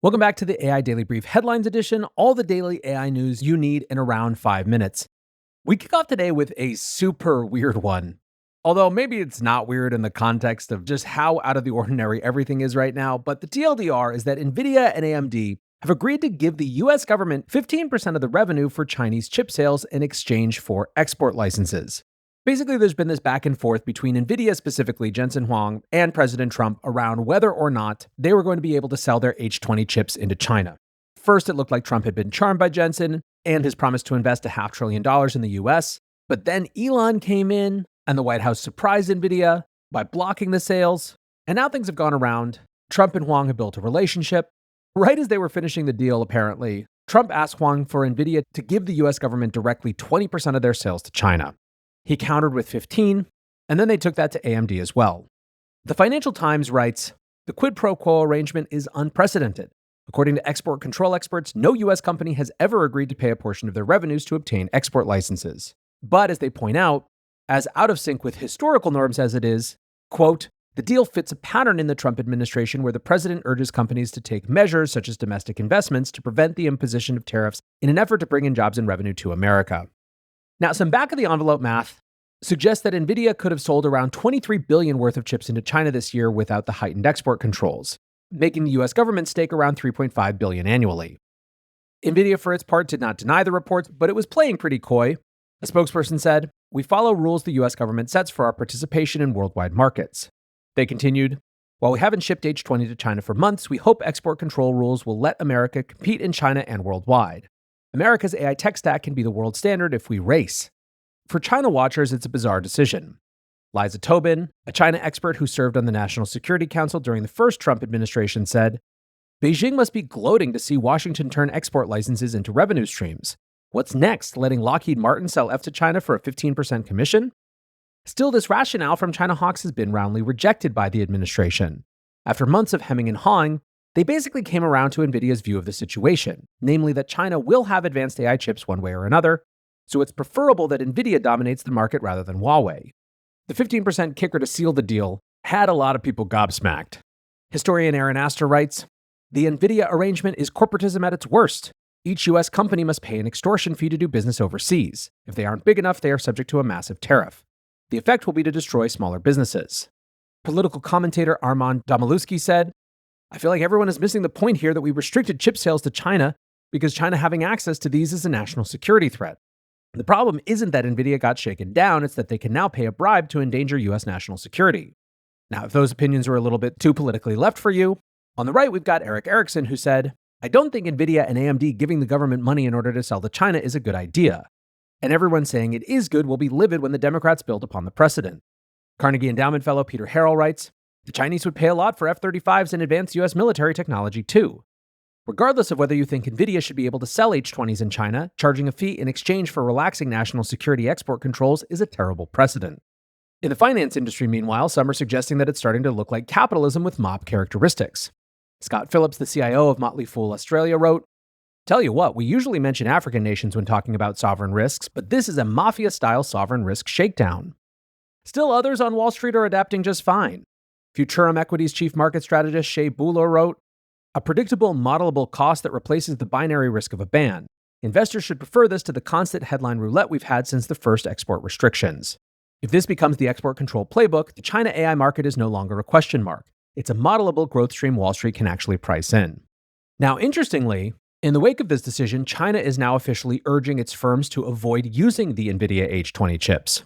Welcome back to the AI Daily Brief Headlines Edition, all the daily AI news you need in around 5 minutes. We kick off today with a super weird one. Although maybe it's not weird in the context of just how out of the ordinary everything is right now, but the TLDR is that Nvidia and AMD have agreed to give the US government 15% of the revenue for Chinese chip sales in exchange for export licenses. Basically, there's been this back and forth between Nvidia, specifically Jensen Huang, and President Trump around whether or not they were going to be able to sell their H20 chips into China. First, it looked like Trump had been charmed by Jensen and his promise to invest $500 billion in the US. But then Elon came in, and the White House surprised Nvidia by blocking the sales. And now things have gone around. Trump and Huang have built a relationship. Right as they were finishing the deal, apparently, Trump asked Huang for Nvidia to give the US government directly 20% of their sales to China. He countered with 15, and then they took that to AMD as well. The Financial Times writes, the quid pro quo arrangement is unprecedented. According to export control experts, no US company has ever agreed to pay a portion of their revenues to obtain export licenses. But as they point out, as out of sync with historical norms as it is, quote, the deal fits a pattern in the Trump administration where the president urges companies to take measures such as domestic investments to prevent the imposition of tariffs in an effort to bring in jobs and revenue to America. Now, some back-of-the-envelope math suggests that Nvidia could have sold around $23 billion worth of chips into China this year without the heightened export controls, making the US government stake around $3.5 billion annually. Nvidia, for its part, did not deny the reports, but it was playing pretty coy. A spokesperson said, "We follow rules the US government sets for our participation in worldwide markets." They continued, "While we haven't shipped H20 to China for months, we hope export control rules will let America compete in China and worldwide. America's AI tech stack can be the world standard if we race." For China watchers, it's a bizarre decision. Liza Tobin, a China expert who served on the National Security Council during the first Trump administration, said, Beijing must be gloating to see Washington turn export licenses into revenue streams. What's next, letting Lockheed Martin sell F to China for a 15% commission? Still, this rationale from China hawks has been roundly rejected by the administration. After months of hemming and hawing, they basically came around to Nvidia's view of the situation, namely that China will have advanced AI chips one way or another, so it's preferable that Nvidia dominates the market rather than Huawei. The 15% kicker to seal the deal had a lot of people gobsmacked. Historian Aaron Astor writes, the Nvidia arrangement is corporatism at its worst. Each US company must pay an extortion fee to do business overseas. If they aren't big enough, they are subject to a massive tariff. The effect will be to destroy smaller businesses. Political commentator Armand Domaluski said, I feel like everyone is missing the point here that we restricted chip sales to China because China having access to these is a national security threat. The problem isn't that Nvidia got shaken down, it's that they can now pay a bribe to endanger US national security. Now, if those opinions are a little bit too politically left for you, on the right we've got Eric Erickson who said, I don't think Nvidia and AMD giving the government money in order to sell to China is a good idea. And everyone saying it is good will be livid when the Democrats build upon the precedent. Carnegie Endowment fellow Peter Harrell writes, the Chinese would pay a lot for F-35s and advanced US military technology too. Regardless of whether you think Nvidia should be able to sell H-20s in China, charging a fee in exchange for relaxing national security export controls is a terrible precedent. In the finance industry, meanwhile, some are suggesting that it's starting to look like capitalism with mob characteristics. Scott Phillips, the CIO of Motley Fool Australia, wrote, Tell you what, we usually mention African nations when talking about sovereign risks, but this is a mafia-style sovereign risk shakedown. Still, others on Wall Street are adapting just fine. Futurum Equities chief market strategist Shea Buller wrote, a predictable, modelable cost that replaces the binary risk of a ban. Investors should prefer this to the constant headline roulette we've had since the first export restrictions. If this becomes the export control playbook, the China AI market is no longer a question mark. It's a modelable growth stream Wall Street can actually price in. Now, interestingly, in the wake of this decision, China is now officially urging its firms to avoid using the Nvidia H20 chips.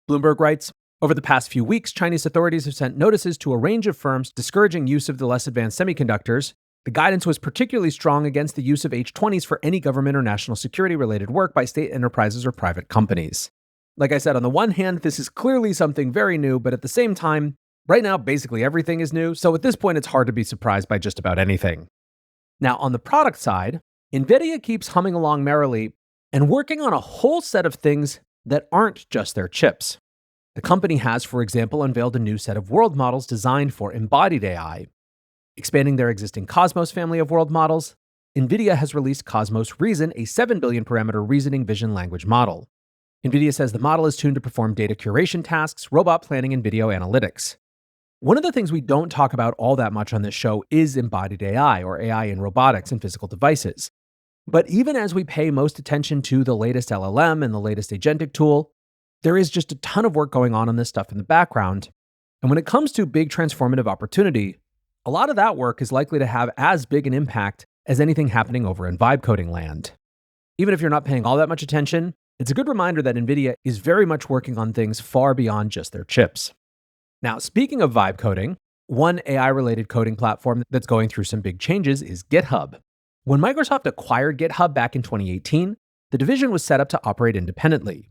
Bloomberg writes, over the past few weeks, Chinese authorities have sent notices to a range of firms discouraging use of the less advanced semiconductors. The guidance was particularly strong against the use of H-20s for any government or national security-related work by state enterprises or private companies. Like I said, on the one hand, this is clearly something very new, but at the same time, right now, basically everything is new, so at this point, it's hard to be surprised by just about anything. Now, on the product side, Nvidia keeps humming along merrily and working on a whole set of things that aren't just their chips. The company has, for example, unveiled a new set of world models designed for embodied AI. Expanding their existing Cosmos family of world models, Nvidia has released Cosmos Reason, a 7 billion parameter reasoning vision language model. Nvidia says the model is tuned to perform data curation tasks, robot planning, and video analytics. One of the things we don't talk about all that much on this show is embodied AI, or AI in robotics and physical devices. But even as we pay most attention to the latest LLM and the latest agentic tool, there is just a ton of work going on this stuff in the background. And when it comes to big transformative opportunity, a lot of that work is likely to have as big an impact as anything happening over in vibe coding land. Even if you're not paying all that much attention, it's a good reminder that Nvidia is very much working on things far beyond just their chips. Now, speaking of vibe coding, one AI-related coding platform that's going through some big changes is GitHub. When Microsoft acquired GitHub back in 2018, the division was set up to operate independently.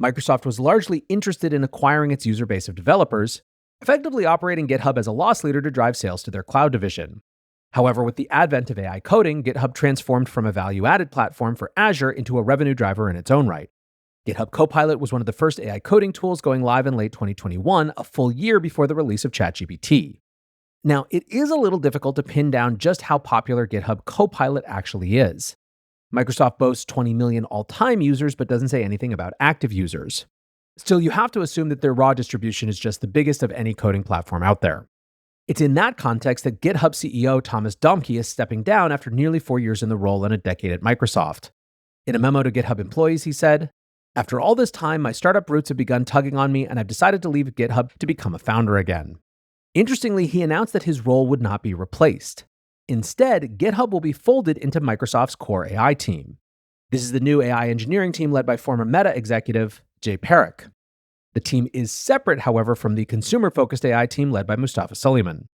Microsoft was largely interested in acquiring its user base of developers, effectively operating GitHub as a loss leader to drive sales to their cloud division. However, with the advent of AI coding, GitHub transformed from a value-added platform for Azure into a revenue driver in its own right. GitHub Copilot was one of the first AI coding tools going live in late 2021, a full year before the release of ChatGPT. Now, it is a little difficult to pin down just how popular GitHub Copilot actually is. Microsoft boasts 20 million all-time users, but doesn't say anything about active users. Still, you have to assume that their raw distribution is just the biggest of any coding platform out there. It's in that context that GitHub CEO Thomas Dohmke is stepping down after nearly 4 years in the role and a decade at Microsoft. In a memo to GitHub employees, he said, "After all this time, my startup roots have begun tugging on me, and I've decided to leave GitHub to become a founder again." Interestingly, he announced that his role would not be replaced. Instead, GitHub will be folded into Microsoft's core AI team. This is the new AI engineering team led by former Meta executive Jay Parikh. The team is separate, however, from the consumer-focused AI team led by Mustafa Suleyman.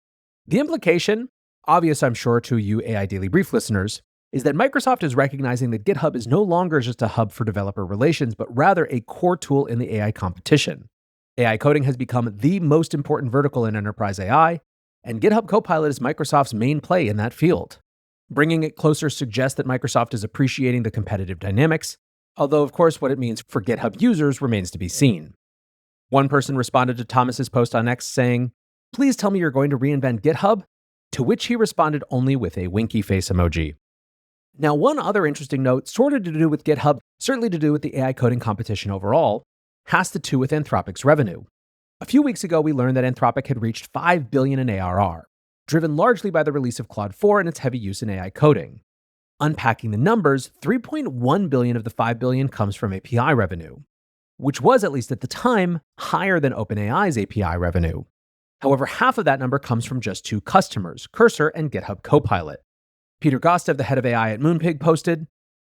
The implication, obvious I'm sure to you AI Daily Brief listeners, is that Microsoft is recognizing that GitHub is no longer just a hub for developer relations, but rather a core tool in the AI competition. AI coding has become the most important vertical in enterprise AI, and GitHub Copilot is Microsoft's main play in that field. Bringing it closer suggests that Microsoft is appreciating the competitive dynamics, although of course what it means for GitHub users remains to be seen. One person responded to Thomas's post on X saying, "Please tell me you're going to reinvent GitHub," to which he responded only with a winky face emoji. Now, one other interesting note, sort of to do with GitHub, certainly to do with the AI coding competition overall, has to do with Anthropic's revenue. A few weeks ago, we learned that Anthropic had reached $5 billion in ARR, driven largely by the release of Claude 4 and its heavy use in AI coding. Unpacking the numbers, $3.1 billion of the $5 billion comes from API revenue, which was, at least at the time, higher than OpenAI's API revenue. However, half of that number comes from just two customers, Cursor and GitHub Copilot. Peter Gostev, the head of AI at Moonpig, posted,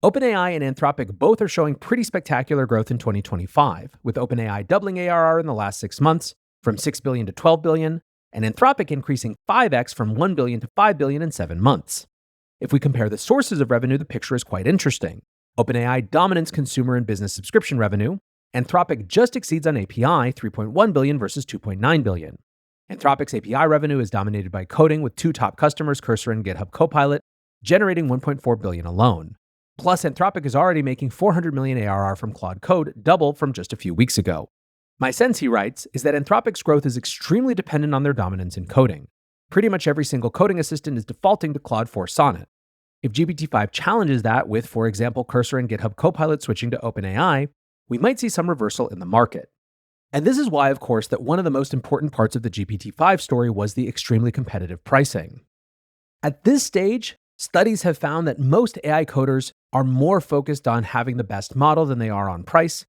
"OpenAI and Anthropic both are showing pretty spectacular growth in 2025, with OpenAI doubling ARR in the last 6 months from $6 billion to $12 billion, and Anthropic increasing 5x from $1 billion to $5 billion in 7 months. If we compare the sources of revenue, the picture is quite interesting. OpenAI dominates consumer and business subscription revenue. Anthropic just exceeds on API, $3.1 billion versus $2.9 billion. Anthropic's API revenue is dominated by coding, with two top customers, Cursor and GitHub Copilot, generating $1.4 billion alone. Plus, Anthropic is already making $400 million ARR from Claude Code, double from just a few weeks ago. My sense," he writes, "is that Anthropic's growth is extremely dependent on their dominance in coding. Pretty much every single coding assistant is defaulting to Claude 4 Sonnet. If GPT-5 challenges that with, for example, Cursor and GitHub Copilot switching to OpenAI, we might see some reversal in the market." And this is why, of course, that one of the most important parts of the GPT-5 story was the extremely competitive pricing. At this stage, studies have found that most AI coders are more focused on having the best model than they are on price.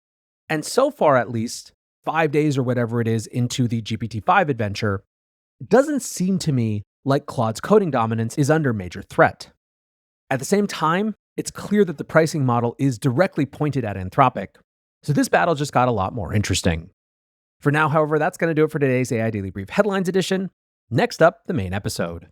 And so far, at least, 5 days or whatever it is into the GPT-5 adventure, it doesn't seem to me like Claude's coding dominance is under major threat. At the same time, it's clear that the pricing model is directly pointed at Anthropic. So this battle just got a lot more interesting. For now, however, that's going to do it for today's AI Daily Brief Headlines edition. Next up, the main episode.